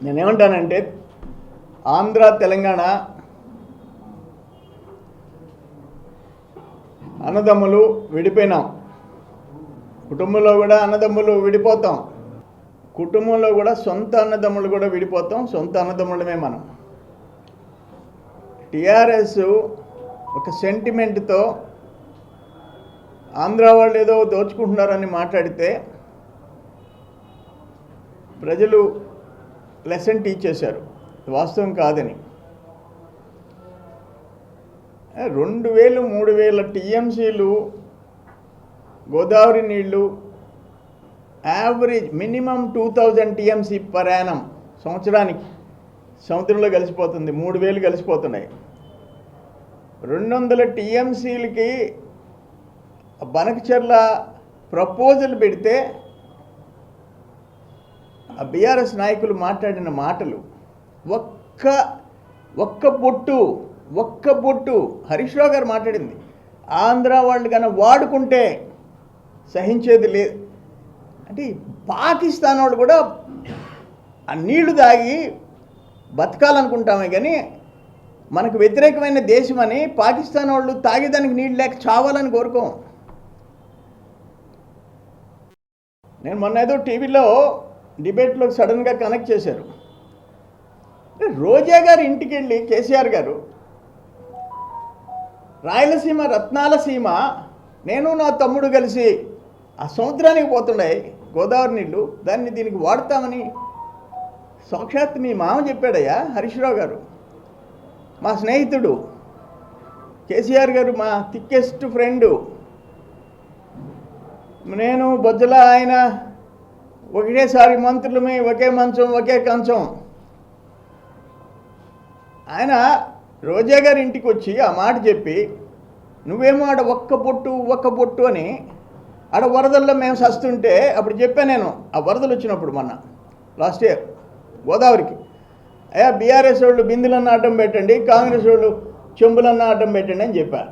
నేనేమంటానంటే ఆంధ్ర తెలంగాణ అన్నదమ్ములు విడిపోయినాం. కుటుంబంలో కూడా అన్నదమ్ములు విడిపోతాం, కుటుంబంలో కూడా సొంత అన్నదమ్ములు కూడా విడిపోతాం. సొంత అన్నదమ్ములమే మనం. టీఆర్ఎస్ ఒక సెంటిమెంట్తో ఆంధ్ర వాళ్ళు ఏదో దోచుకుంటున్నారని మాట్లాడితే ప్రజలు లెసన్ టీచ్ చేశారు, వాస్తవం కాదని. 2000 3000 టీఎంసీలు గోదావరి నీళ్లు average minimum 2000 TMC per annum సంవత్సరానికి సముద్రంలో కలిసిపోతుంది. 3000 కలిసిపోతున్నాయి. 200 టీఎంసీలకి బనకచెర్ల ప్రపోజల్ పెడితే ఆ బీఆర్ఎస్ నాయకులు మాట్లాడిన మాటలు ఒక్క బొట్టు హరీష్ రావు గారు మాట్లాడింది ఆంధ్ర వాళ్ళు కన్నా వాడుకుంటే సహించేది లేదు అంటే, పాకిస్తాన్ వాళ్ళు కూడా ఆ నీళ్లు తాగి బతకాలనుకుంటామే కానీ మనకు వ్యతిరేకమైన దేశమని పాకిస్తాన్ వాళ్ళు తాగేదానికి నీళ్ళు లేక చావాలని కోరుకోం. నేను మొన్న ఏదో టీవీలో డిబేట్లో సడన్గా కనెక్ట్ చేశారు. రోజా గారి ఇంటికి వెళ్ళి కేసీఆర్ గారు రాయలసీమ రత్నాల సీమ నేను నా తమ్ముడు కలిసి ఆ సముద్రానికి పోతున్నాయి గోదావరి నీళ్ళు, దాన్ని దీనికి వాడతామని సాక్షాత్ మీ మామ చెప్పాడయ్యా హరీష్ రావు గారు. మా స్నేహితుడు కేసీఆర్ గారు మా థిక్కెస్ట్ ఫ్రెండు. నేను బొజ్జల ఆయన ఒకేసారి మంత్రులమే, ఒకే మంచం ఒకే కంచం. ఆయన రోజా గారి ఇంటికి వచ్చి ఆ మాట చెప్పి నువ్వేమో ఆడ ఒక్క పొట్టు అని ఆడ వరదల్లో మేము సస్తుంటే అప్పుడు చెప్పాను నేను. ఆ వరదలు వచ్చినప్పుడు మొన్న లాస్ట్ ఇయర్ గోదావరికి, అయ్యా బీఆర్ఎస్ వాళ్ళు బిందులన్నా అడ్డం పెట్టండి, కాంగ్రెస్ వాళ్ళు చెంబులన్నా అడ్డం పెట్టండి అని చెప్పారు.